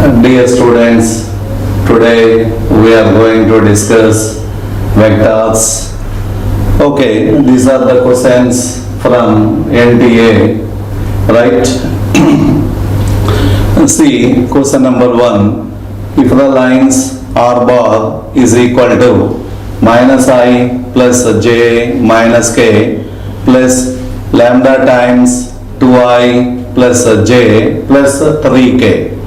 Dear students, today we are going to discuss vectors. Okay, these are the questions from NTA, right? See, question number 1. If the lines R bar is equal to minus I plus j minus k plus lambda times 2I plus j plus 3k.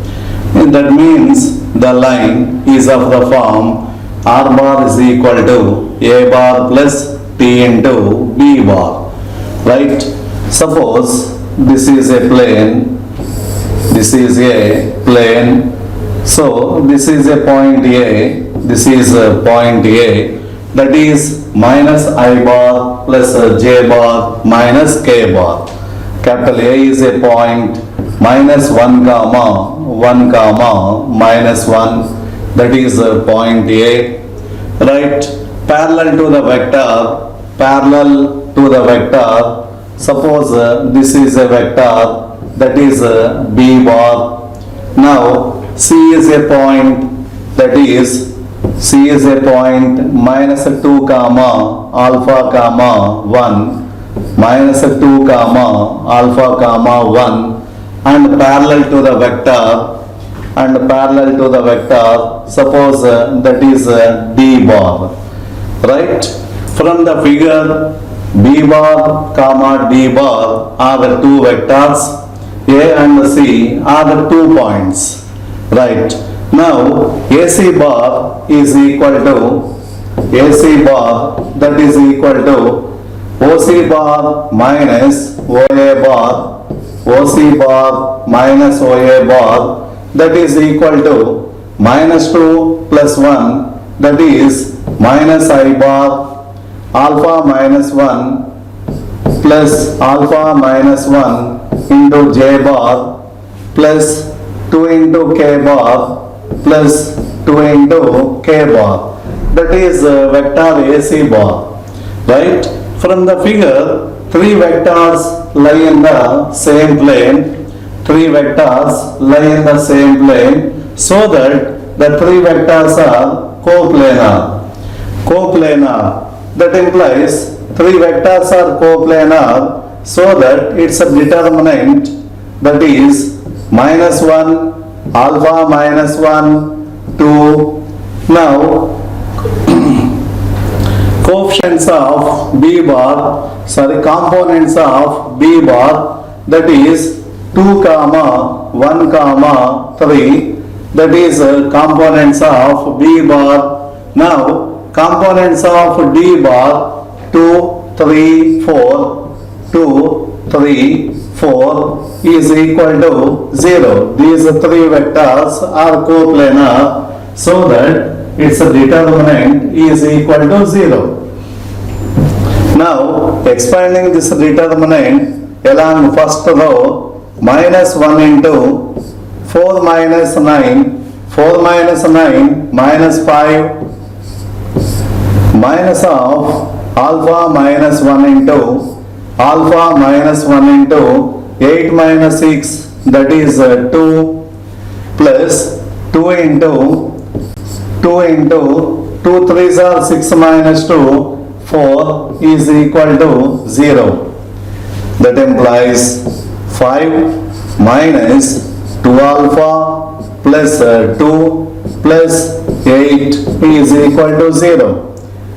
That means the line is of the form R bar is equal to A bar plus T into B bar. Right? Suppose this is a plane. This is a plane. So this is a point A. This is a point A. That is minus I bar plus J bar minus K bar. Capital A is a point minus 1 comma minus 1, that is point A, right? Parallel to the vector, suppose this is a vector, that is B bar. Now C is a point, that is C is a point minus 2 comma alpha comma 1 minus 2 comma alpha comma 1, and parallel to the vector, suppose that is D bar, right? From the figure, B bar comma D bar are the two vectors, A and C are the 2 points, right? Now AC bar is equal to AC bar, that is equal to OC bar minus OA bar, OC bar minus OA bar, that is equal to minus 2 plus 1, that is minus I bar, alpha minus 1 plus alpha minus 1 into J bar plus 2 into K bar plus 2 into K bar, that is vector AC bar, right? From the figure, 3 vectors lie in the same plane, so that the 3 vectors are coplanar. That implies 3 vectors are coplanar, so that its determinant, that is minus 1, alpha minus 1, 2. Now components of B bar, that is 2 comma 1 comma 3, that is components of B bar. Now components of D bar 2, 3, 4, 2, 3, 4 is equal to 0. These 3 vectors are coplanar, so that its determinant is equal to 0. Now expanding this determinant along first row, minus 1 into 4 minus 9 minus 5 minus of alpha minus 1 into 8 minus 6, that is 2 plus 2 into 2 3s are 6 minus 2, 4 is equal to 0. That implies 5 minus 2 alpha plus 2 plus 8 is equal to 0.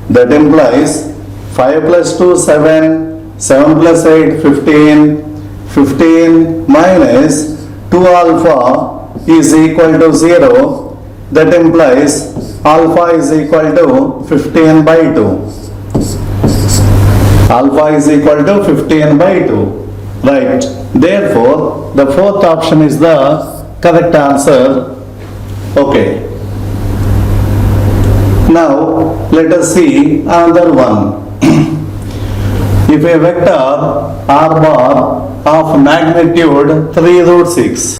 That implies 5 plus 2 7, 7 plus 8 15, 15 minus 2 alpha is equal to 0. That implies alpha is equal to 15 by 2. Alpha is equal to 15 by 2. Right. Therefore, the fourth option is the correct answer. Okay. Now, let us see another one. If a vector R bar of magnitude 3 root 6.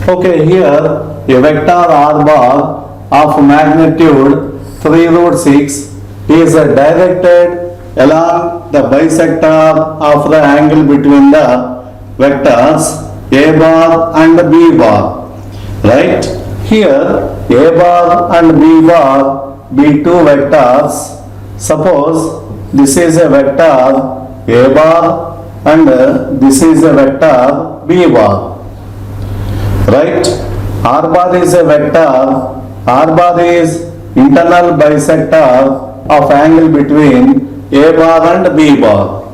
Okay, here a vector R bar of magnitude 3 root 6 is directed along the bisector of the angle between the vectors A bar and B bar. Right? Here A bar and B bar be two vectors. Suppose this is a vector A bar and this is a vector B bar. Right? R bar is a vector. R bar is internal bisector of angle between A bar and B bar.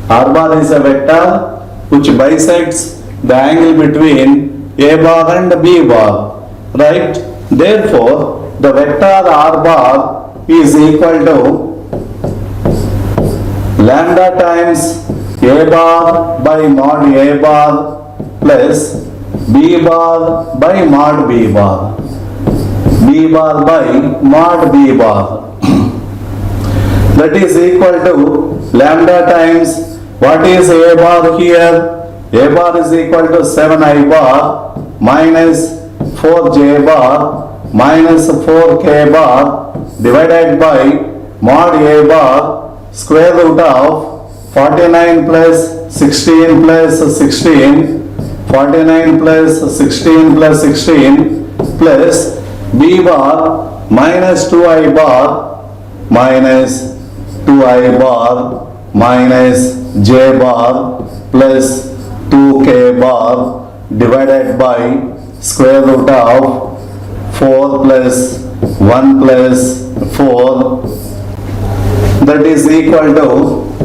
R bar is a vector which bisects the angle between A bar and B bar. Right? Therefore, the vector R bar is equal to lambda times A bar by mod A bar plus B bar by mod B bar. B bar by mod B bar. That is equal to lambda times what is A bar here? A bar is equal to 7I bar minus 4J bar minus 4K bar divided by mod A bar square root of 49 plus 16 plus 16, 49 plus 16 plus 16 plus B bar minus 2I bar minus 2I bar minus J bar plus 2K bar divided by square root of 4 plus 1 plus 4, that is equal to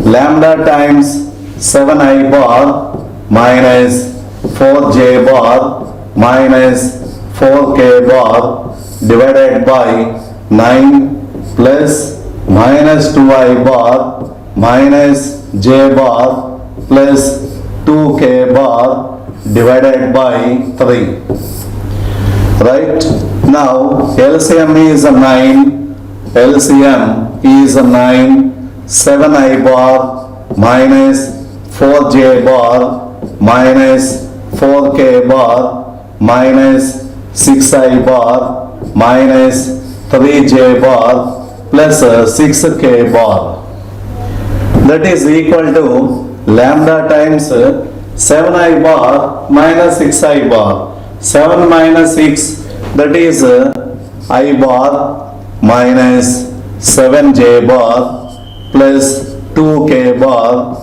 lambda times 7I bar minus 4J bar minus 4K bar divided by 9 plus minus 2I bar minus J bar plus 2K bar divided by 3. Right? Now LCM is 9. LCM is 9. 7I bar minus 4J bar minus 4K bar minus 6I bar minus 3J bar plus 6K bar. That is equal to lambda times 7I bar minus 6I bar. 7 minus 6, that is I bar minus 7J bar plus 2K bar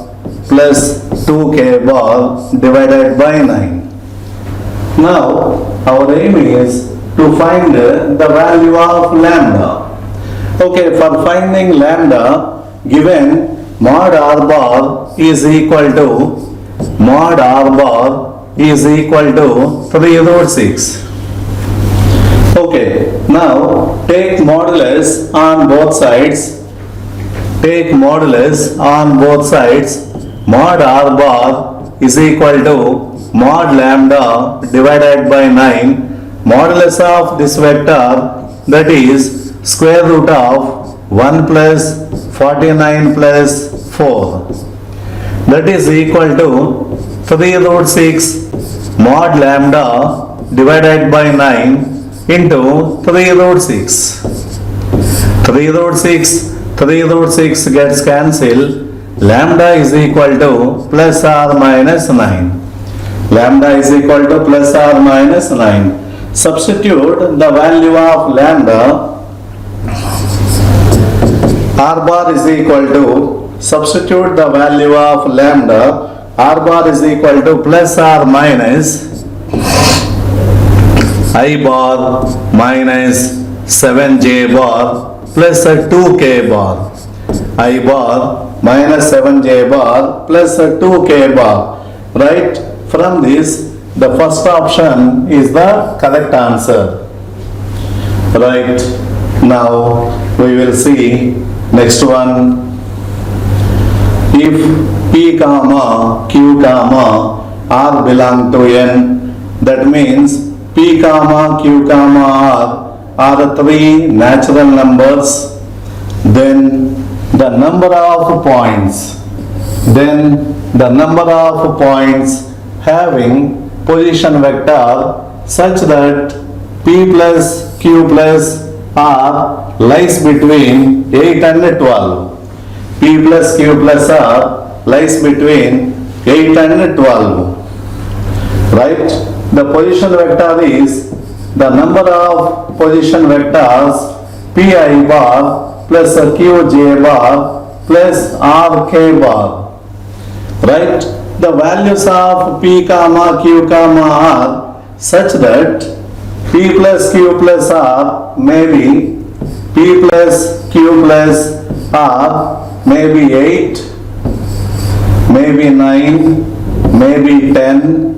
plus 2K bar divided by 9. Now our aim is to find the value of lambda. Okay, for finding lambda, given mod R bar is equal to mod R bar is equal to 3 root 6. Okay, now take modulus on both sides. Take modulus on both sides. Mod R bar is equal to mod lambda divided by 9. Modulus of this vector, that is square root of 1 plus 49 plus 4. That is equal to 3 root 6 mod lambda divided by 9 into 3 root 6. 3 root 6, 3 root 6 gets cancelled. Lambda is equal to plus or minus 9. Lambda is equal to plus or minus 9. Substitute the value of lambda. R bar is equal to, substitute the value of lambda. R bar is equal to plus or minus I bar minus 7J bar plus 2K bar. I bar minus 7J bar plus 2K bar. Right? From this, the first option is the correct answer. Right? Now we will see next one. If P comma Q comma R belong to N, that means P comma Q comma R are three natural numbers, then the number of points having position vector such that P plus Q plus R lies between 8 and 12. P plus Q plus R lies between 8 and 12. Right? The position vector is the number of position vectors pi bar plus qj bar plus rk bar. Right? The values of p comma q comma r such that p plus q plus r may be p plus q plus r may be 8, maybe 9, maybe 10,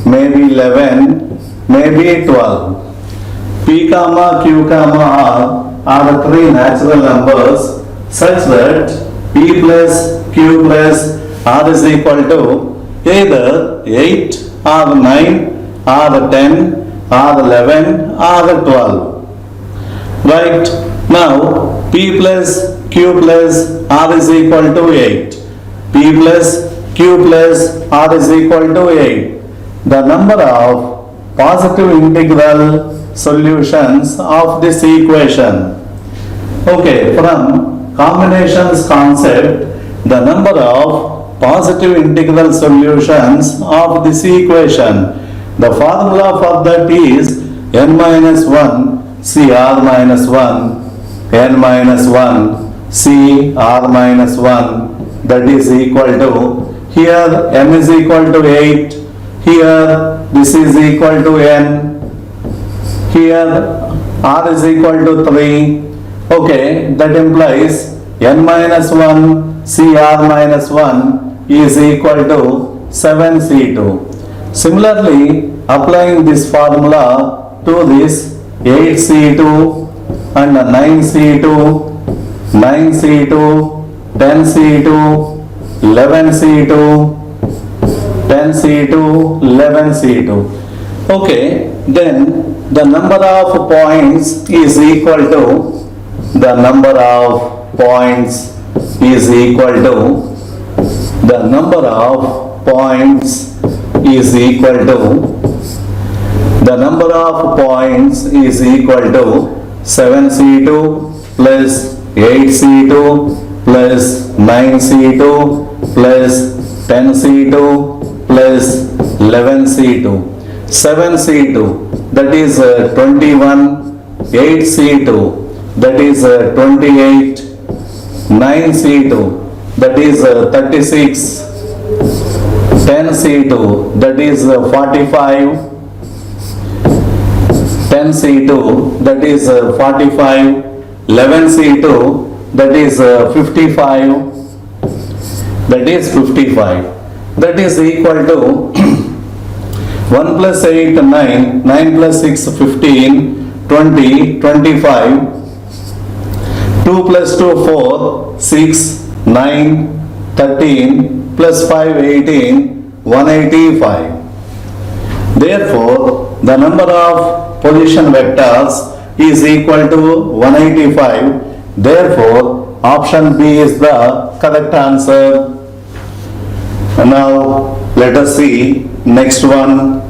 maybe 11, maybe 12. P comma Q comma R are the three natural numbers such that P plus Q plus R is equal to either 8 or 9 or 10 or 11 or 12. Right? Now P plus Q plus R is equal to 8. P plus Q plus R is equal to 8. The number of positive integral solutions of this equation. Okay, from combinations concept, the number of positive integral solutions of this equation. The formula for that is n minus 1 CR minus 1 n minus 1 CR minus 1, that is equal to, here m is equal to 8, here this is equal to n, here r is equal to 3. Okay, that implies n minus 1 CR minus 1 is equal to 7C2. Similarly, applying this formula to this 8C2 and 9C2, 9C2, 10C2, 11C2, 10C2, 11C2. Okay, then the number of points is equal to, the number of points is equal to, the number of points is equal to, the number of points is equal to 7C2 plus 8C2 plus 9C2 plus 10C2 plus 11C2. 7C2, that is 21, 8C2, that is 28, 9C2, that is 36, 10C2, that is 45, 10C2, that is 45, 11C2, that is 55, that is 55, that is equal to 1 plus 8, 9, 9 plus 6, 15, 20, 25, 2 plus 2, 4, 6, 9, 13, plus 5, 18, 185. Therefore, the number of position vectors is equal to 185. Therefore, option B is the correct answer. And now, let us see next one.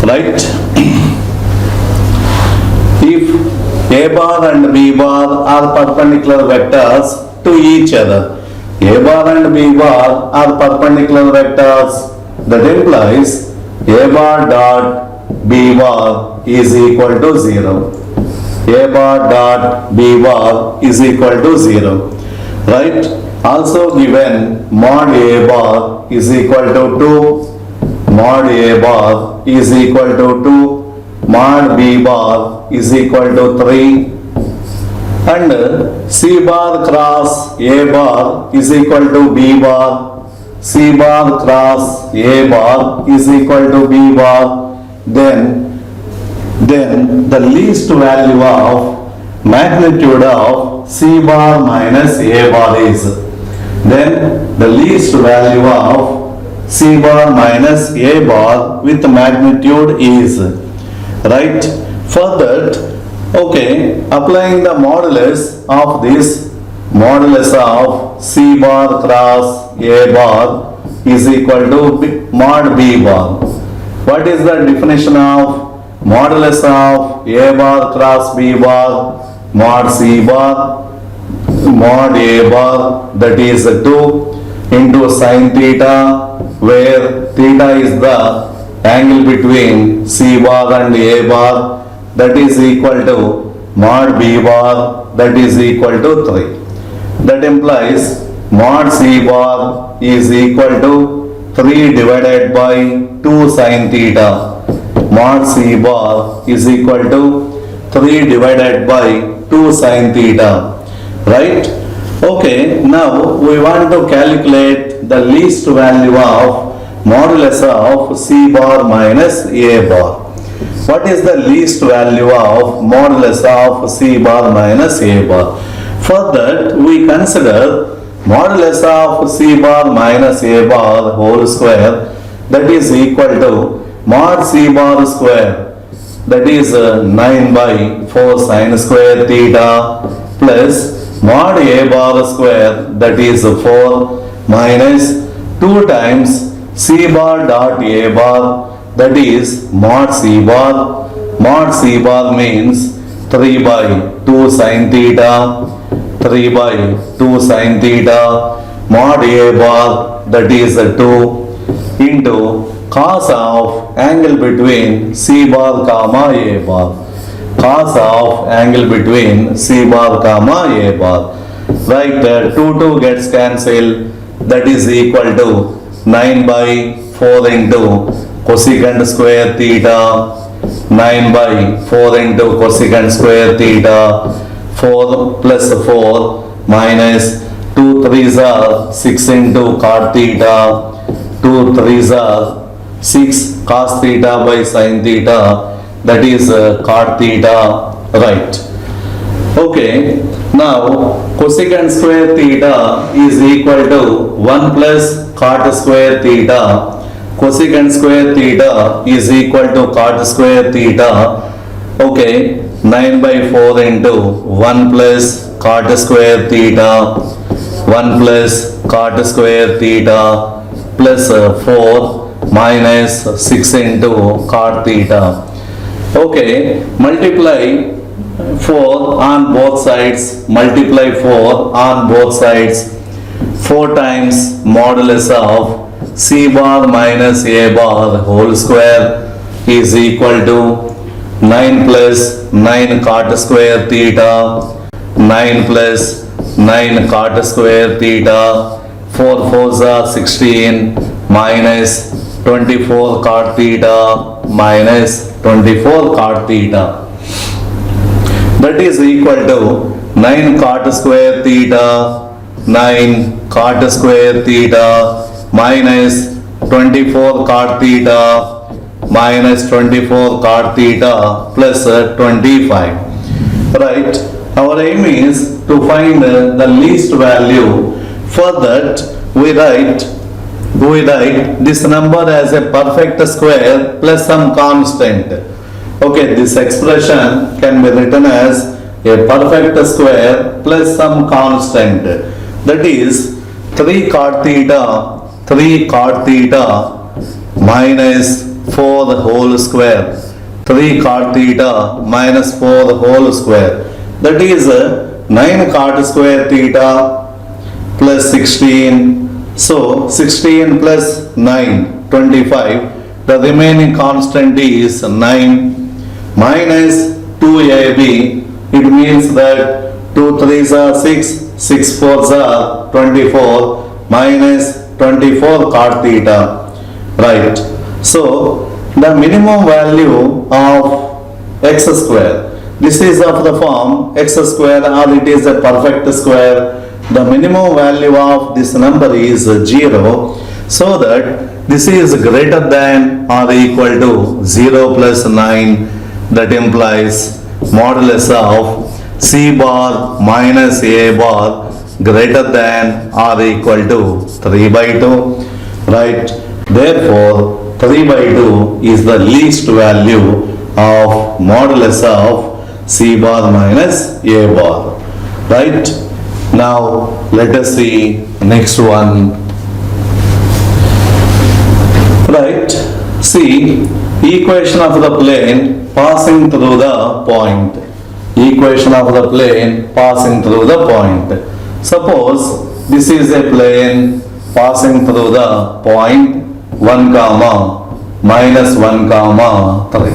Right? If A bar and B bar are perpendicular vectors to each other, A bar and B bar are perpendicular vectors, that implies A bar dot B bar is equal to 0. A bar dot B bar is equal to 0. Right? Also given mod A bar is equal to 2, mod A bar is equal to 2, mod B bar is equal to 3, and C bar cross A bar is equal to B bar, C bar cross A bar is equal to B bar, then the least value of magnitude of C bar minus A bar is, then the least value of C bar minus A bar with magnitude is, right? For that, okay, applying the modulus of this, modulus of C bar cross A bar is equal to mod B bar. What is the definition of modulus of A bar cross B bar mod C bar mod A bar, that is 2 into sin theta, where theta is the angle between C bar and A bar, that is equal to mod B bar, that is equal to 3. That implies mod C bar is equal to 3 divided by 2 sin theta. Mod C bar is equal to 3 divided by 2 sin theta. Right? Okay, now we want to calculate the least value of modulus of C bar minus A bar. What is the least value of modulus of C bar minus A bar? For that, we consider modulus of C bar minus A bar whole square, that is equal to mod C bar square, that is 9 by 4 sin square theta, plus mod A bar square, that is 4 minus 2 times C bar dot A bar, that is mod C bar. Mod C bar means 3 by 2 sin theta, 3 by 2 sin theta, mod A bar, that is 2 into cos of angle between C bar comma A bar. Cos of angle between C bar comma A bar. Right, 2 gets cancelled, that is equal to 9 by 4 into cosecant square theta, 9 by 4 into cosecant square theta, 4 plus 4 minus 2 3s are 6 into cot theta, 2 3s are 6 cos theta by sin theta, that is cot theta. Right. Okay, now cosecant square theta is equal to 1 plus cot square theta. Cosecant square theta is equal to cot square theta. Okay, 9 by 4 into 1 plus cot square theta, 1 plus cot square theta, plus 4 minus 6 into cot theta. Okay, multiply 4 on both sides, multiply 4 on both sides. 4 times modulus of C bar minus A bar whole square is equal to 9 plus 9 cot square theta, 9 plus 9 cot square theta, 4 4s are 16 minus 24 cot theta minus 24 cot theta. That is equal to 9 cot square theta, 9 cot square theta minus 24 cot theta minus 24 cot theta plus 25. Right? Our aim is to find the least value. For that, we write this number as a perfect square plus some constant. Okay, this expression can be written as a perfect square plus some constant. That is 3 cot theta minus 4 the whole square. 3 cot theta minus 4 the whole square. That is 9 cot square theta plus 16. So 16 plus 9, 25. The remaining constant is 9 minus 2ab. It means that 2 3s are 6, 6 4s are 24 minus 24 cot theta. Right. So the minimum value of x square, this is of the form x square or it is a perfect square. The minimum value of this number is 0, so that this is greater than or equal to 0 plus 9. That implies modulus of C bar minus A bar greater than or equal to 3 by 2. Right? Therefore, 3 by 2 is the least value of modulus of C bar minus A bar. Right? Now, let us see next one. Right? See, Equation of the plane passing through the point. Equation of the plane passing through the point. Suppose this is a plane passing through the point 1 comma minus 1 comma 3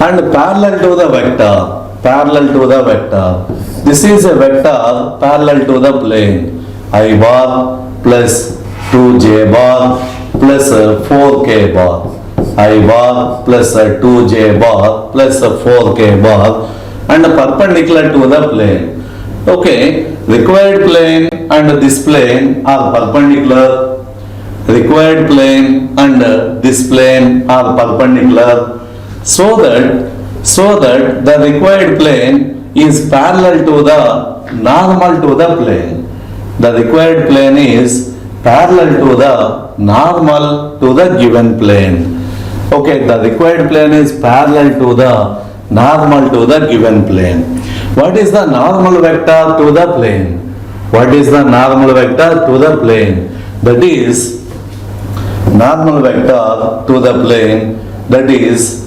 and parallel to the vector. Parallel to the vector. This is a vector parallel to the plane. I bar plus 2j bar plus 4k bar. I bar plus 2j bar plus 4k bar and perpendicular to the plane. Okay, required plane and this plane are perpendicular. Required plane and this plane are perpendicular, so that the required plane is parallel to the normal to the plane. The required plane is parallel to the normal to the given plane. Okay, the required plane is parallel to the normal to the given plane. What is the normal vector to the plane? What is the normal vector to the plane? That is normal vector to the plane, that is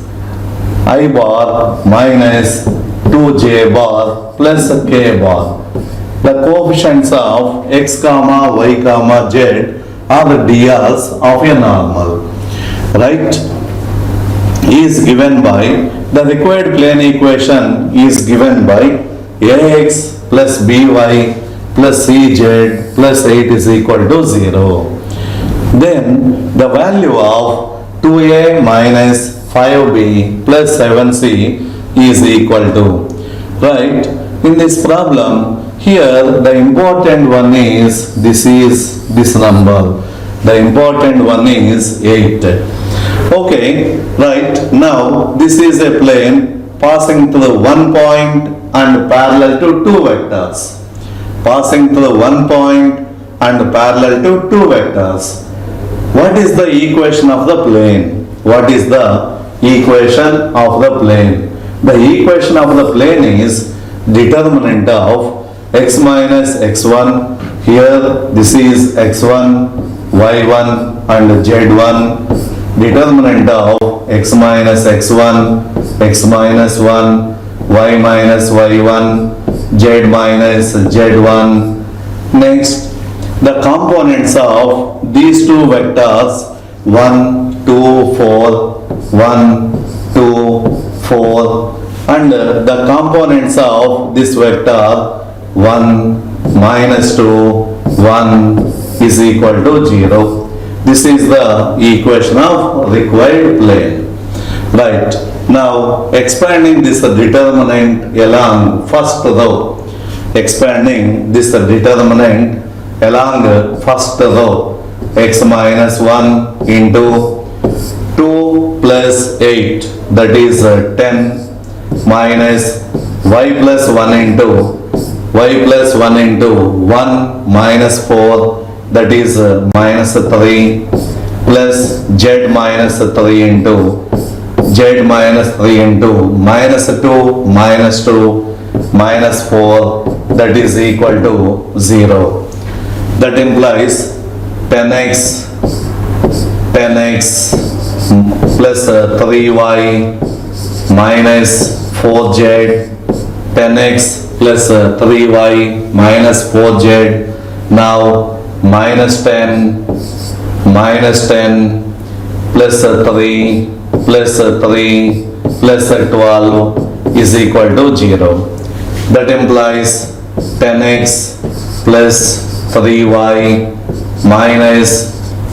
I bar minus 2j bar plus k bar. The coefficients of x comma y comma z are the drs of a normal, right? Is given by the required plane equation is given by ax plus by plus cz plus 8 is equal to 0. Then the value of 2a minus 5b plus 7c is equal to, right? In this problem, here the important one is this number. The important one is 8. Okay, right. Now this is a plane passing through one point and parallel to two vectors. Passing through one point and parallel to two vectors. What is the equation of the plane? What is the equation of the plane? The equation of the plane is determinant of x minus x1. Here this is x1, y1 and z1. Determinant of x minus x1, x minus 1, y minus y1, z minus z1. Next, the components of these two vectors 1, 2, 4, 1, 2, 4 and the components of this vector 1, minus 2, 1 is equal to 0. This is the equation of required plane. Right. Now expanding this determinant along first row. Expanding this determinant along first row. X minus 1 into 2 plus 8, that is 10 minus y plus 1 into 1 minus 4, that is minus 3 plus z minus 3 into minus 2 minus 4, that is equal to 0. That implies 10x plus 3y minus 4z, 10x plus 3y minus 4z. Now minus 10 plus 3 plus 12 is equal to 0. That implies 10x plus 3y minus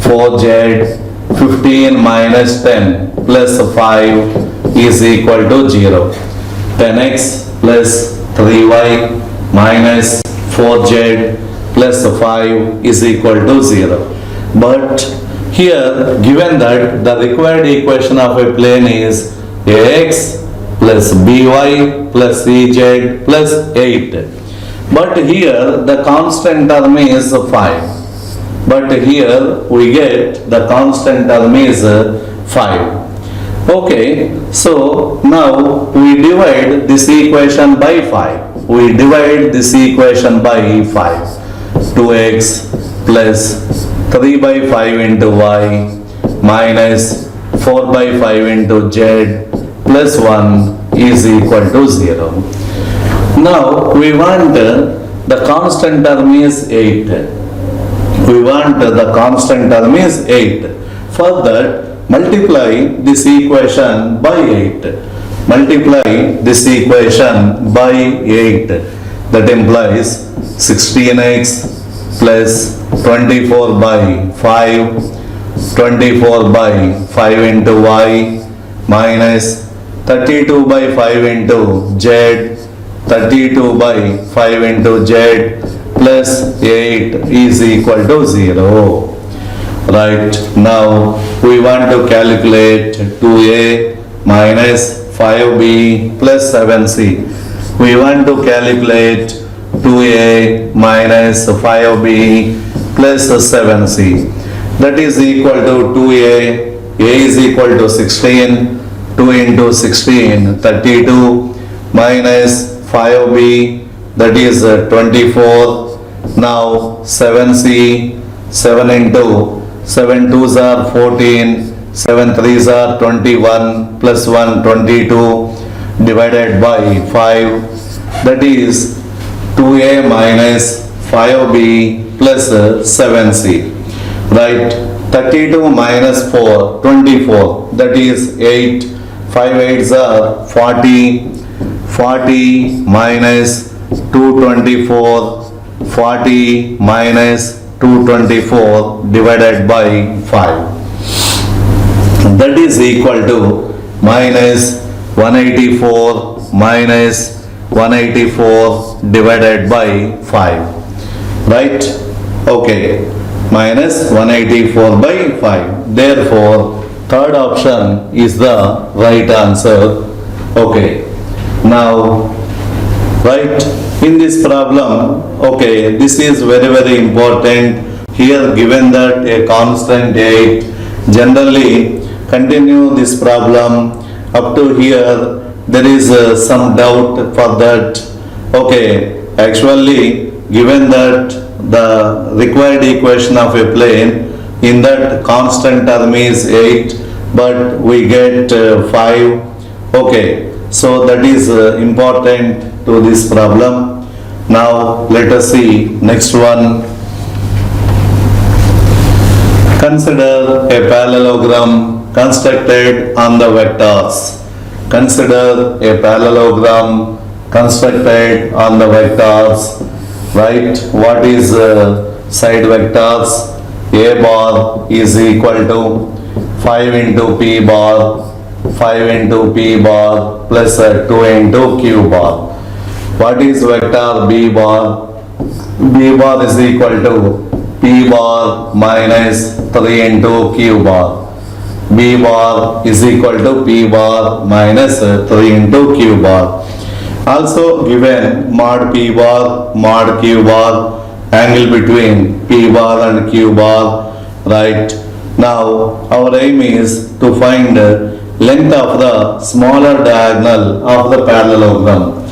4z, 15 minus 10 plus 5 is equal to 0. 10x plus 3y minus 4z plus 5 is equal to 0. But here, given that the required equation of a plane is ax plus by plus cz plus 8. But here the constant term is 5. But here we get the constant term is 5. Okay, so now we divide this equation by 5. We divide this equation by 5. 2x plus 3 by 5 into y minus 4 by 5 into z plus 1 is equal to 0. Now we want the constant term is 8. We want the constant term is 8. For that, multiply this equation by 8. Multiply this equation by 8. That implies 16x plus 24 by 5. 24 by 5 into y minus 32 by 5 into z. 32 by 5 into z plus 8 is equal to 0. Right, now we want to calculate 2a minus 5b plus 7c. We want to calculate 2a minus 5b plus 7c. That is equal to 2a. A is equal to 16. 2 into 16, 32 minus 5b, that is 24. Now 7c, 7 into 7 2s are 14, 7 3s are 21, plus 1 22 divided by 5, that is 2a minus 5b plus 7c. Right, 32 minus 4, 24, that is 8, 5 8s are 40, 40 minus 224, 40 minus 224 divided by 5. That is equal to minus 184 minus 184 divided by 5. Right? Okay. Minus 184 by 5. Therefore, third option is the right answer. Okay. Now, right, in this problem, okay, this is very important. Here given that a constant 8, generally continue this problem up to here. There is some doubt for that. Okay, actually given that the required equation of a plane, in that constant term is 8, but we get 5. Okay, so that is important to this problem. Now let us see next one. Consider a parallelogram constructed on the vectors. Consider a parallelogram constructed on the vectors. Right, what is side vectors? A bar is equal to 5 into p bar, 5 into p bar plus 2 into q bar. What is vector b bar? B bar is equal to p bar minus 3 into q bar. B bar is equal to p bar minus 3 into q bar. Also given mod p bar, mod q bar, angle between p bar and q bar. Right. Now our aim is to find length of the smaller diagonal of the parallelogram.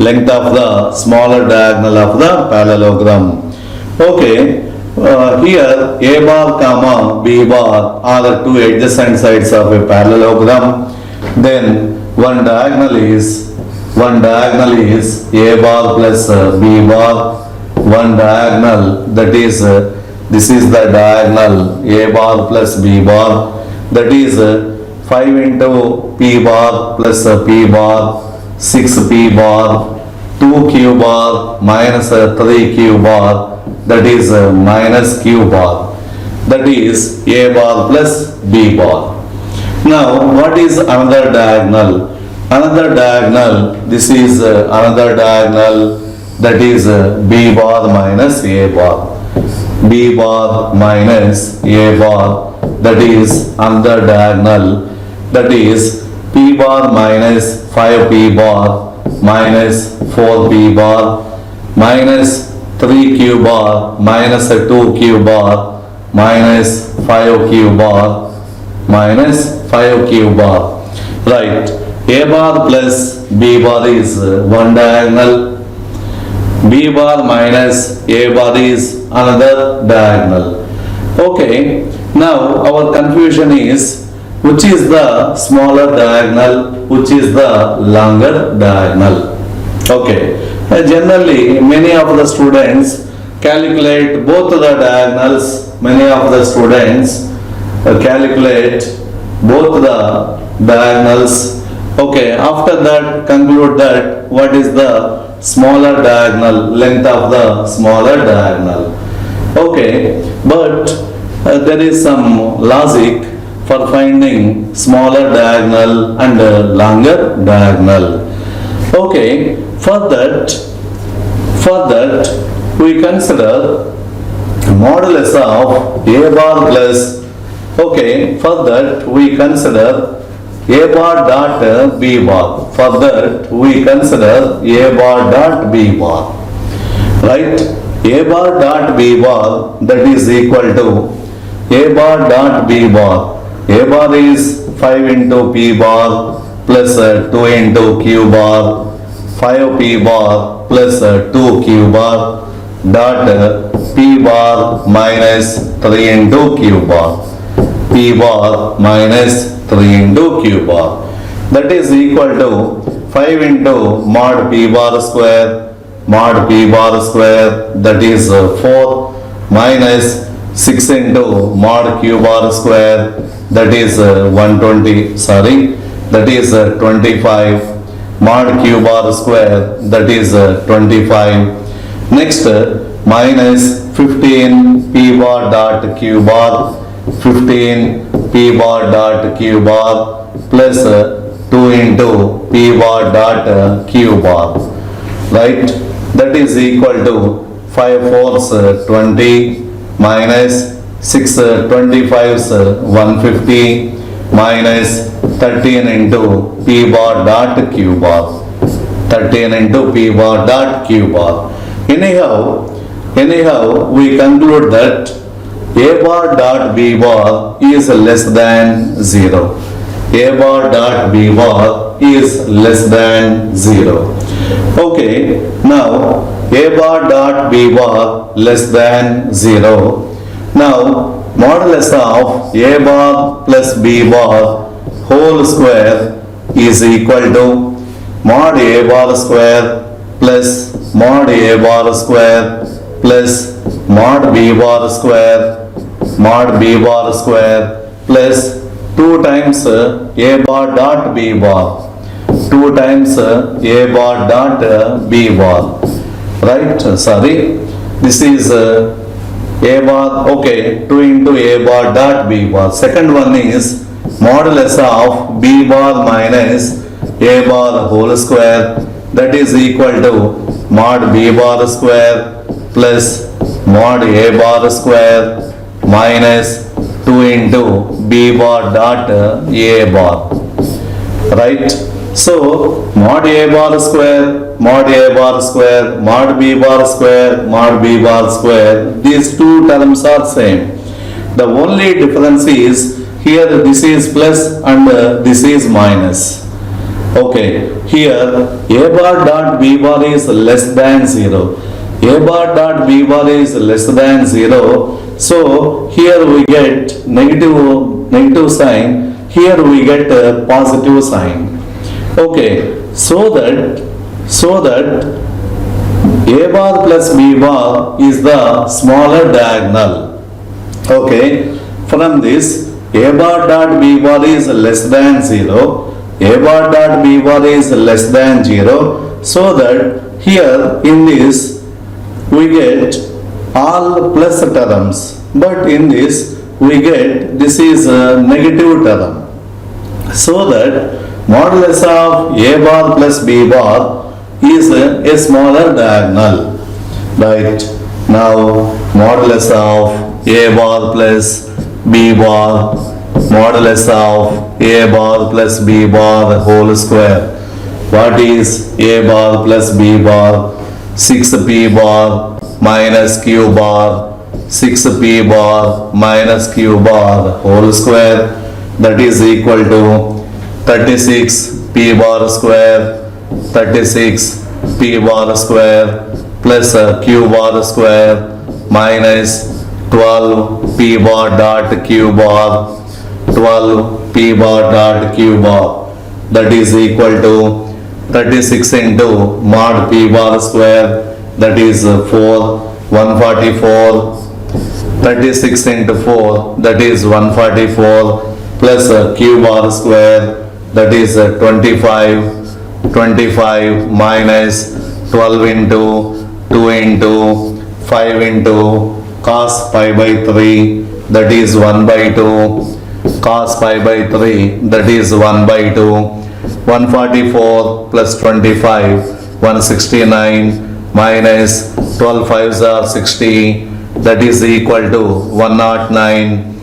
Length of the smaller diagonal of the parallelogram. Okay. Here a bar comma b bar are the two adjacent sides of a parallelogram. Then one diagonal is a bar plus b bar. One diagonal, that is this is the diagonal a bar plus b bar, that is 5 into p bar plus p bar, 6 p bar, 2 q bar minus 3 q bar, that is minus q bar, that is a bar plus b bar. Now what is another diagonal? Another diagonal, this is another diagonal, that is b bar minus a bar. B bar minus a bar, that is another diagonal, that is p bar minus 5p bar minus 4p bar minus 3q bar minus 2q bar minus 5q bar minus 5q bar. Right. A bar plus b bar is one diagonal. B bar minus a bar is another diagonal. Okay. Now our confusion is which is the smaller diagonal, which is the longer diagonal. Okay, generally many of the students calculate both the diagonals, many of the students calculate both the diagonals. Okay, after that conclude that what is the smaller diagonal, length of the smaller diagonal. Okay, but there is some logic for finding smaller diagonal and longer diagonal. Okay, for that we consider modulus of a bar plus, okay, for that we consider a bar dot b bar, for that we consider a bar dot b bar, right? A bar dot b bar, that is equal to a bar dot b bar. A bar is 5 into p bar plus 2 into q bar, 5 p bar plus 2 q bar dot p bar minus 3 into q bar, p bar minus 3 into q bar, that is equal to 5 into mod p bar square, mod p bar square, that is 4 minus 6 into mod q bar square, that is 120, sorry, that is 25, mod q bar square, that is 25. Next, minus 15 p bar dot q bar, 15 p bar dot q bar plus 2 into p bar dot q bar, right? That is equal to 5 fours 20 minus 6 25s 150 minus 13 into p bar dot q bar, 13 into p bar dot q bar. Anyhow, we conclude that a bar dot b bar is less than 0. A bar dot b bar is less than 0. Okay, now a bar dot b bar less than 0. Now modulus of a bar plus b bar whole square is equal to mod a bar square plus mod a bar square plus mod b bar square, mod b bar square plus 2 times a bar dot b bar, 2 times a bar dot b bar, right? Sorry, this is a bar, okay, 2 into a bar dot b bar. Second one is modulus of b bar minus a bar whole square, that is equal to mod b bar square plus mod a bar square minus 2 into b bar dot a bar, right? So mod a bar square, mod a bar square, mod b bar square, mod b bar square, these two terms are same. The only difference is here this is plus and this is minus. Okay, here a bar dot b bar is less than 0. A bar dot b bar is less than 0. So here we get negative sign, here we get a positive sign. Okay, so that a bar plus b bar is the smaller diagonal. Okay, from this a bar dot b bar is less than 0, a bar dot b bar is less than 0, so that here in this we get all plus terms, but in this we get this is a negative term, so that modulus of a bar plus b bar is a smaller diagonal, right? Now modulus of a bar plus b bar, modulus of a bar plus b bar whole square, what is a bar plus b bar? 6p bar minus q bar, 6p bar minus q bar whole square, that is equal to 36 p bar square, 36 p bar square plus q bar square minus 12 p bar dot q bar, 12 P bar dot Q bar, that is equal to 36 into mod P bar square, that is 4, 144, 36 into 4, that is 144, plus Q bar square, that is 25, 25 minus 12 into 2 into 5 into cos pi by 3, that is 1 by 2, cos pi by 3, that is 1 by 2, 144 plus 25, 169 minus 12 5s are 60, that is equal to 109.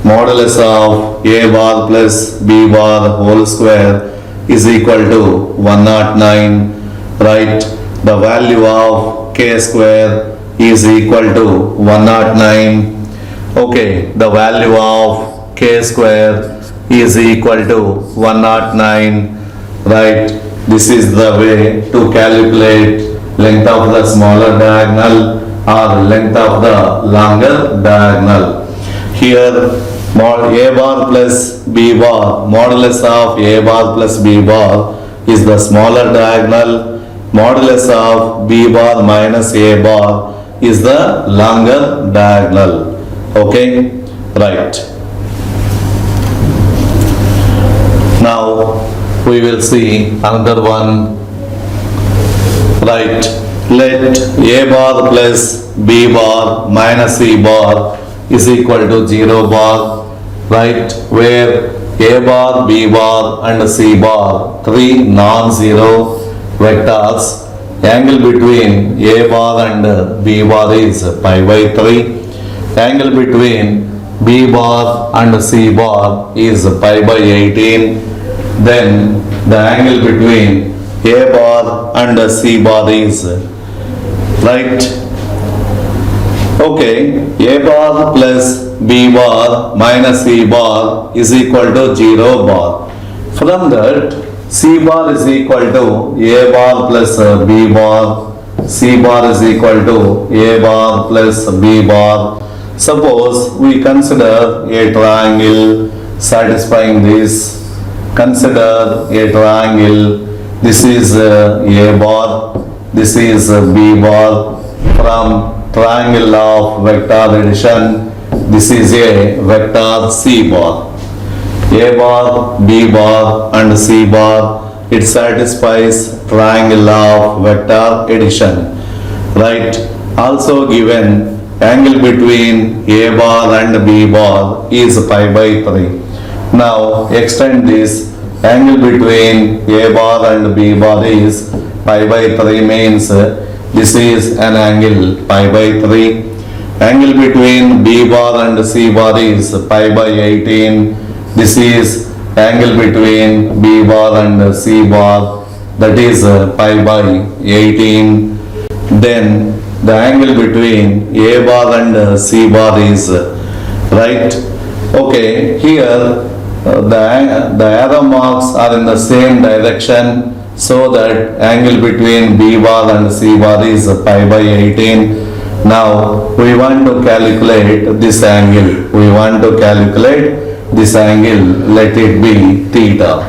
Modulus of A bar plus B bar whole square is equal to 109. Right? The value of K square is equal to 109. Okay, the value of K square is equal to 109. Right? This is the way to calculate length of the smaller diagonal or length of the longer diagonal. Here mod A bar plus B bar, modulus of A bar plus B bar is the smaller diagonal, modulus of B bar minus A bar is the longer diagonal. Okay, right. Now we will see another one. Right, let A bar plus B bar minus C bar is equal to 0 bar, right, where A bar, B bar and C bar, three non-zero vectors, angle between A bar and B bar is pi by 3, angle between B bar and C bar is pi by 18, then the angle between A bar and C bar is, right. Okay, A bar plus B bar minus C bar is equal to 0 bar. From that, C bar is equal to A bar plus B bar, C bar is equal to A bar plus B bar. Suppose we consider a triangle satisfying this. Consider a triangle. This is A bar, this is B bar. From triangle of vector addition, this is a vector C bar. A bar, B bar and C bar, it satisfies triangle of vector addition. Right? Also given angle between A bar and B bar is pi by 3. Now extend this, angle between A bar and B bar is pi by 3 means this is an angle pi by 3. Angle between B bar and C bar is pi by 18. This is angle between B bar and C bar, that is pi by 18. Then the angle between A bar and C bar is, right. Okay, here the arrow marks are in the same direction, so that angle between B bar and C bar is pi by 18. Now we want to calculate this angle. We want to calculate this angle, let it be theta.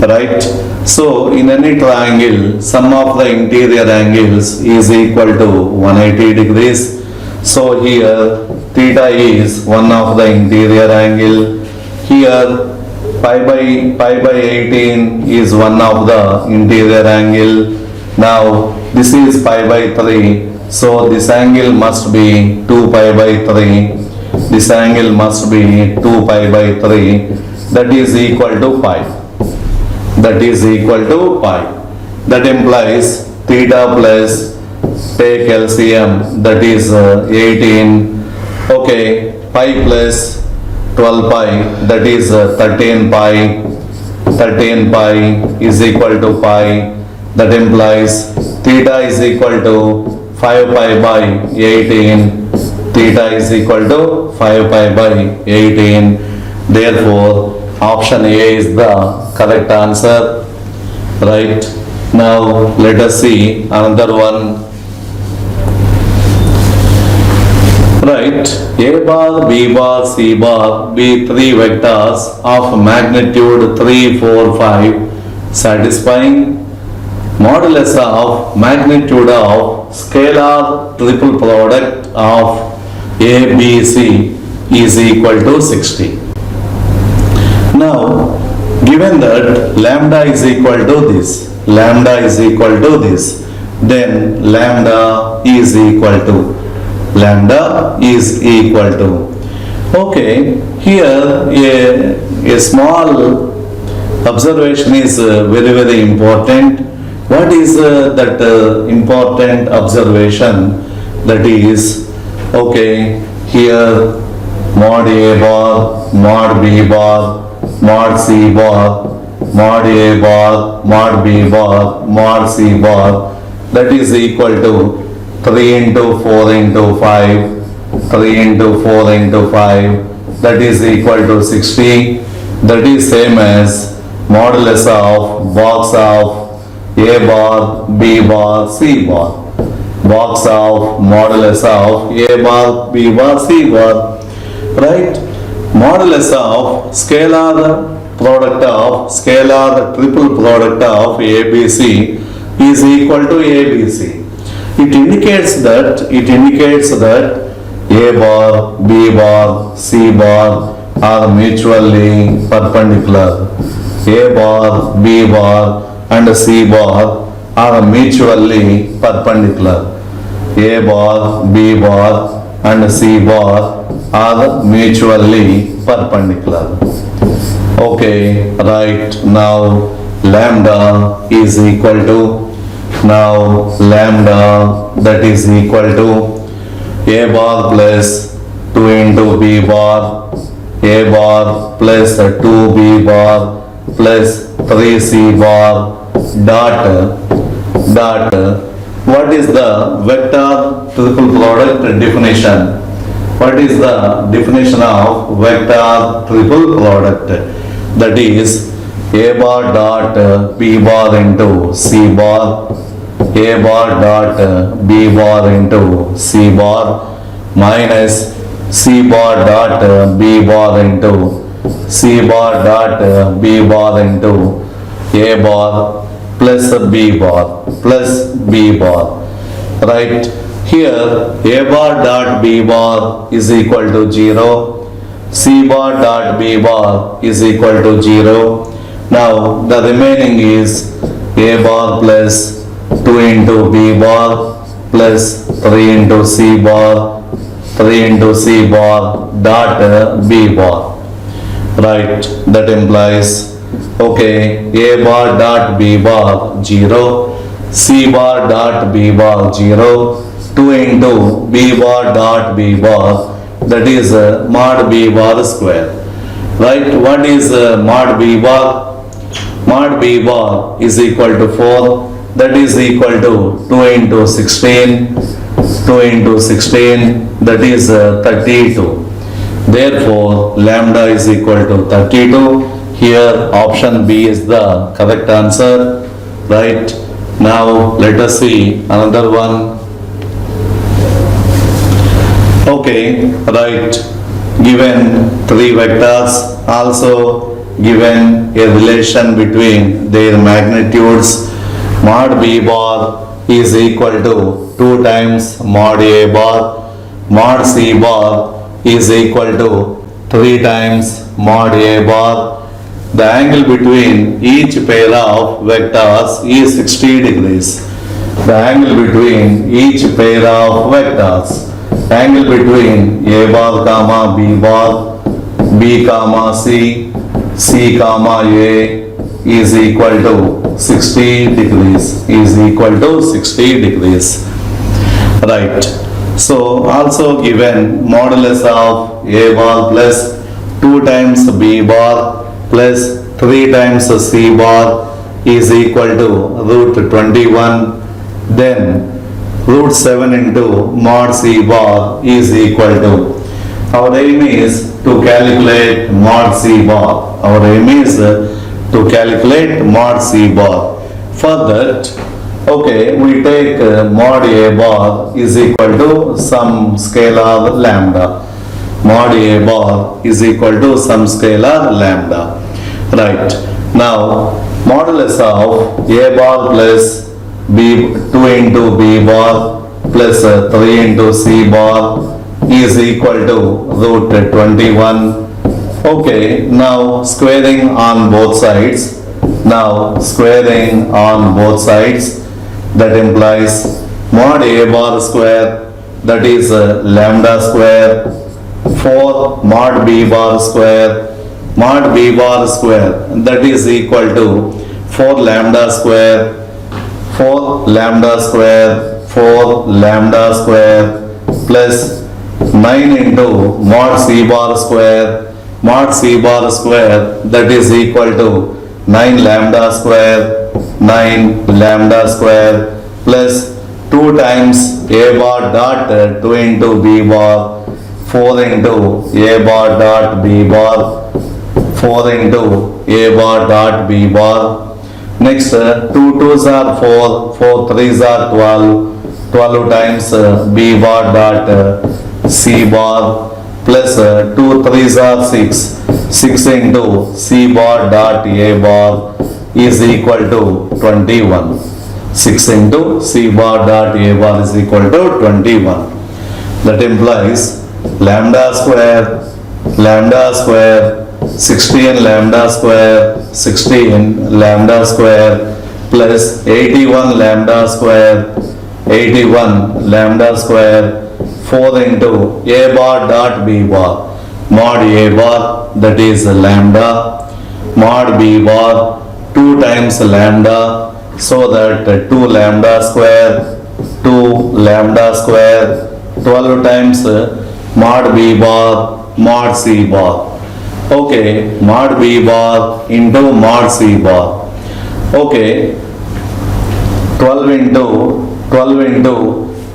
Right? So in any triangle, sum of the interior angles is equal to 180 degrees. So here theta is one of the interior angle. Here pi by 18 is one of the interior angle. Now this is pi by 3, so this angle must be 2 pi by 3. This angle must be 2 pi by 3, that is equal to pi. That is equal to pi. That implies theta plus, take LCM, that is 18. Okay, pi plus 12 pi, that is 13 pi. 13 pi is equal to pi. That implies theta is equal to 5 pi by 18. Theta is equal to 5 pi by 18. Therefore, option A is the correct answer. Right? Now, let us see another one. Right? Right, A bar, B bar, C bar be three vectors of magnitude 3, 4, 5 satisfying modulus of magnitude of scalar triple product of A, B, C is equal to 60. Now, given that lambda is equal to this, then lambda is equal to. Okay, here a small observation is very important. What is that important observation? That is, okay, here mod A bar, mod B bar, mod C bar, mod A bar, mod B bar, mod C bar, that is equal to 3 into 4 into 5, 3 into 4 into 5, that is equal to 60. That is same as modulus of box of A bar, B bar, C bar. Box of modulus of A bar, B bar, C bar. Right? Modulus of scalar triple product of ABC is equal to ABC. It indicates that A bar, B bar, C bar are mutually perpendicular. A bar, B bar and C bar are mutually perpendicular. A bar, B bar and C bar are mutually perpendicular. Okay, right, now lambda is equal to, that is equal to A bar plus 2 into B bar, A bar plus 2B bar plus 3C bar dot. What is the vector triple product definition? What is the definition of vector triple product? That is A bar dot B bar into C bar, A bar dot B bar into C bar minus C bar dot B bar into C bar dot B bar into A bar plus B bar. Right, here A bar dot B bar is equal to 0, C bar dot B bar is equal to 0. Now the remaining is A bar plus 2 into B bar plus 3 into C bar, 3 into C bar dot B bar. Right, that implies, okay, A bar dot B bar 0, C bar dot B bar 0, 2 into B bar dot B bar, that is mod B bar square. Right, what is mod B bar? Mod B bar is equal to 4, that is equal to 2 into 16, that is 32. Therefore, lambda is equal to 32. Here option B is the correct answer. Right, now let us see another one. Okay, right, given three vectors, also given a relation between their magnitudes. Mod B bar is equal to 2 times mod A bar, mod C bar is equal to 3 times mod A bar. The angle between each pair of vectors is 60 degrees. The angle between each pair of vectors, angle between A bar comma B bar, B comma C, C comma A is equal to 60 degrees, Right. So also given modulus of A bar plus 2 times B bar plus 3 times C bar is equal to root 21, then root 7 into mod C bar is equal to. Our aim is to calculate mod C bar. For that, Okay, we take mod a bar is equal to some scalar lambda. Mod a bar is equal to some scalar lambda. Right. Now, modulus of a bar plus b 2 into b bar plus 3 into c bar is equal to root 21. Okay, now squaring on both sides. Now squaring on both sides, that implies mod a bar square, that is lambda square, 4 mod b bar square, mod b bar square, that is equal to 4 lambda square, 4 lambda square, 4 lambda square plus 9 into mod c bar square, mod c bar square, that is equal to 9 lambda square, 9 lambda square plus 2 times a bar dot 2 into b bar, 4 into a bar dot b bar, 4 into a bar dot b bar. Next, 2 2s are 4, 4 3s are 12, 12 times b bar dot c bar plus 2 3s are 6, 6 into c bar dot a bar is equal to 21. 6 into c bar dot a bar is equal to 21. That implies lambda square, 16 lambda square, 16 lambda square plus 81 lambda square, 81 lambda square, 4 into a bar dot b bar, mod a bar, that is lambda, mod b bar 2 times lambda, so that 2 lambda square, 2 lambda square, 12 times mod b bar, mod c bar. Okay, mod b bar into mod c bar. Okay, 12 into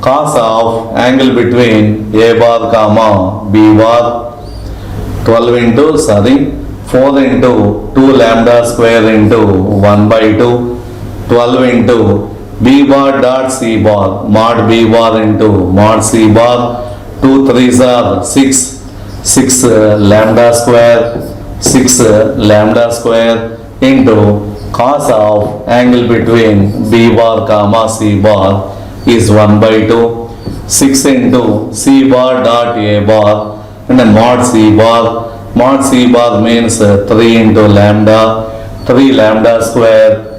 cos of angle between a bar comma b bar, 4 into 2 lambda square into 1 by 2, 12 into b bar dot c bar, mod b bar into mod c bar, 2 3s are 6, 6 lambda square, 6 lambda square into cos of angle between b bar comma c bar is 1 by 2, 6 into c bar dot a bar and mod c bar. Mod c bar means 3 into lambda, 3 lambda square,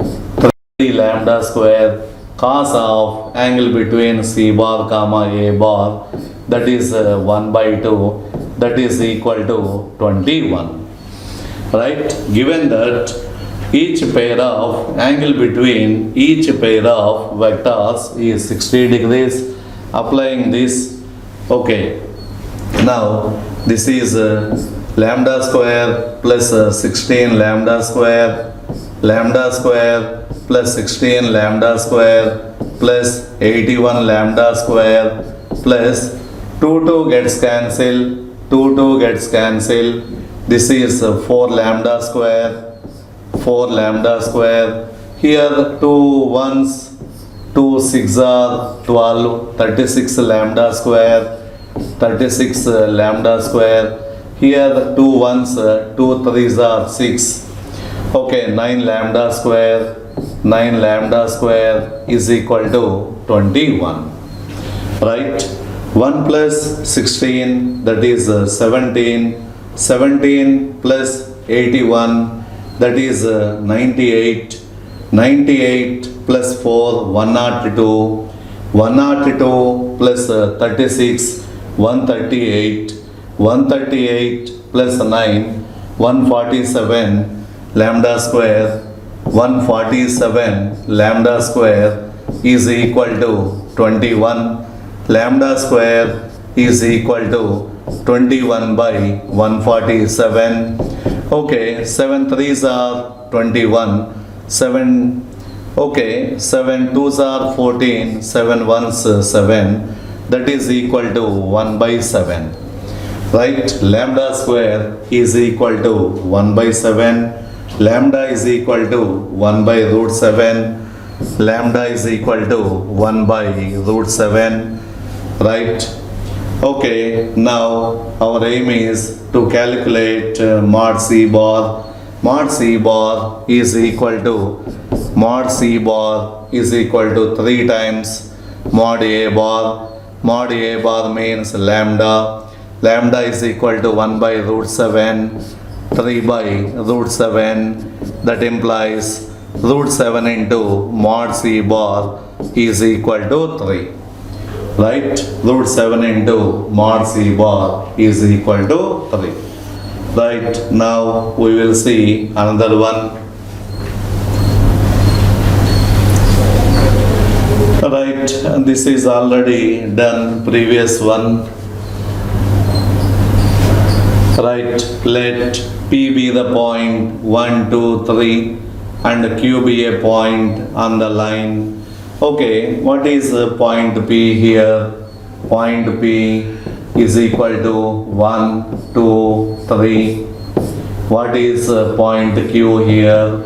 3 lambda square, cos of angle between c bar comma a bar, that is 1 by 2, that is equal to 21. Right? Given that each pair of angle between each pair of vectors is 60 degrees, applying this, okay, now this is lambda square plus 16 lambda square plus 16 lambda square plus 81 lambda square plus 2 gets cancelled, 2 gets cancelled. This is 4 lambda square, 4 lambda square. Here 2 1s, 2 6 are 12, 36 lambda square, 36 lambda square. Here 2 1s, 2 3s are 6. Okay, 9 lambda square, 9 lambda square is equal to 21. Right? 1 plus 16, that is 17. 17 plus 81, that is 98. 98 plus 4, 102. 102 plus 36, 138. 138 plus 9, 147 lambda square. 147 lambda square is equal to 21. Lambda square is equal to 21 by 147. Okay, 7 3s are 21. 7, okay, 7 2s are 14. 7 1s 7. That is equal to 1 by 7. Right? Lambda square is equal to 1 by 7. Lambda is equal to 1 by root 7. lambda is equal to 1 by root 7, right? Okay, now our aim is to calculate mod C bar. Mod C bar is equal to mod C bar is equal to 3 times mod A bar. Mod A bar means lambda. Lambda is equal to 1 by root 7, 3 by root 7. That implies root 7 into mod C bar is equal to 3. Right? Root 7 into mod C bar is equal to 3. Right? Now we will see another one. Right? This is already done, previous one. Right? Let P be the point 1, 2, 3 and Q be a point on the line. Okay, what is point P here? Point P is equal to 1, 2, 3. What is point Q here?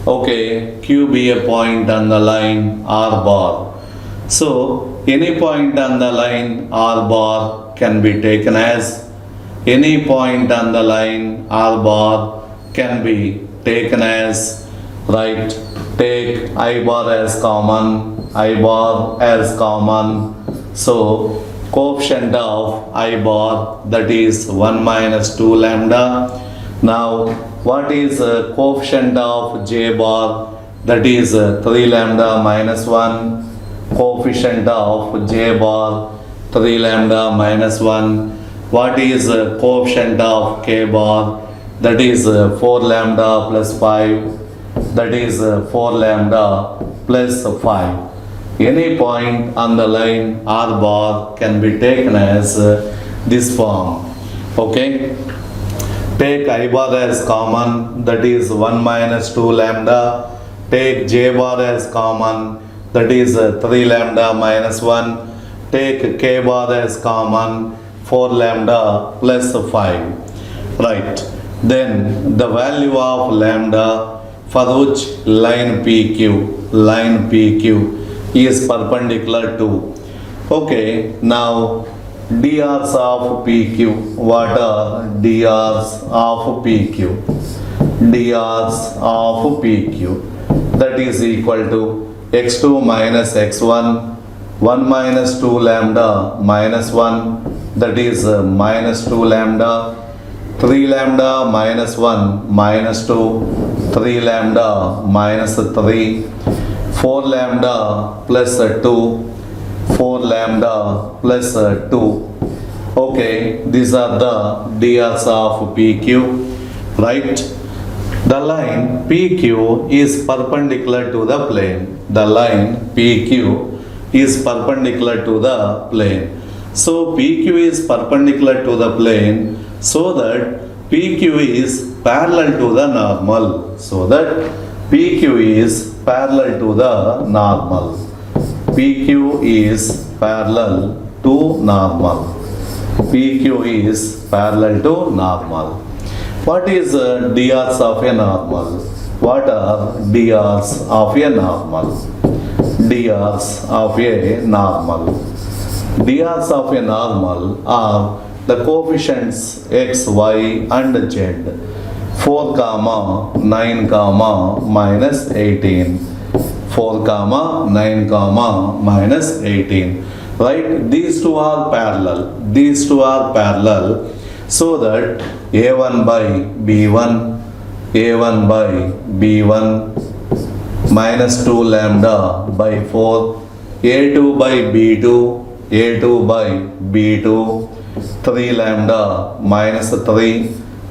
Okay, Q be a point on the line R bar. So, any point on the line R bar can be taken as, any point on the line R bar can be taken as, right? Take I bar as common, I bar as common. So, coefficient of I bar, that is 1 minus 2 lambda. Now, what is coefficient of J bar? That is 3 lambda minus 1. Coefficient of J bar 3 lambda minus 1. What is coefficient of K bar? That is 4 lambda plus 5. That is 4 lambda plus 5. Any point on the line R bar can be taken as this form. Okay. Take I bar as common, that is 1 minus 2 lambda. Take J bar as common, that is 3 lambda minus 1. Take K bar as common, 4 lambda plus 5. Right. Then the value of lambda for which line PQ is perpendicular to. Okay, now drs of PQ. What are drs of PQ? Drs of PQ, that is equal to x2 minus x1, 1 minus 2 lambda minus 1, that is minus 2 lambda, 3 lambda minus 1 minus 2, 3 lambda minus 3, 4 lambda plus 2, 4 lambda plus 2. Okay, these are the drs of PQ, right? The line PQ is perpendicular to the plane. The line PQ is perpendicular to the plane. So PQ is perpendicular to the plane, so that PQ is parallel to the normal. So that PQ is parallel to the normal. PQ is parallel to normal. PQ is parallel to normal. What is drs of a normal? What are drs of a normal? Drs of a normal. Drs of a normal are the coefficients x, y and z. 4 comma 9 comma minus 18. 4 comma 9 comma minus 18. Right? These two are parallel. These two are parallel. So that a1 by b1, a1 by b1 minus 2 lambda by 4, a2 by b2, a2 by b2, 3 lambda minus 3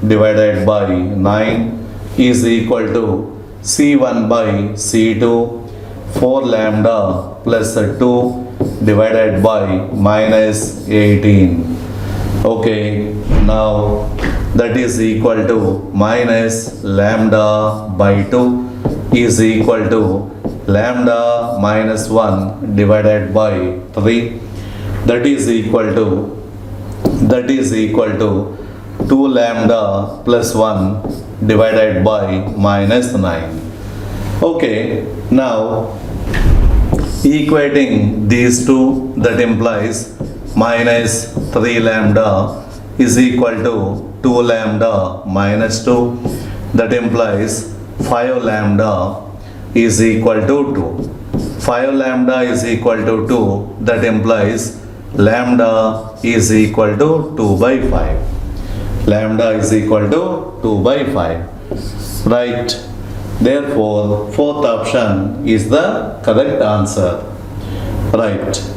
divided by 9 is equal to c1 by c2, 4 lambda plus 2 divided by minus 18. Okay, now that is equal to minus lambda by 2 is equal to lambda minus 1 divided by 3, that is equal to 2 lambda plus 1 divided by minus 9. Okay, now Equating these two, that implies minus 3 lambda is equal to 2 lambda minus 2. That implies 5 lambda is equal to 2. 5 lambda is equal to 2. That implies lambda is equal to 2 by 5. Lambda is equal to 2 by 5. Right. Therefore, fourth option is the correct answer. Right.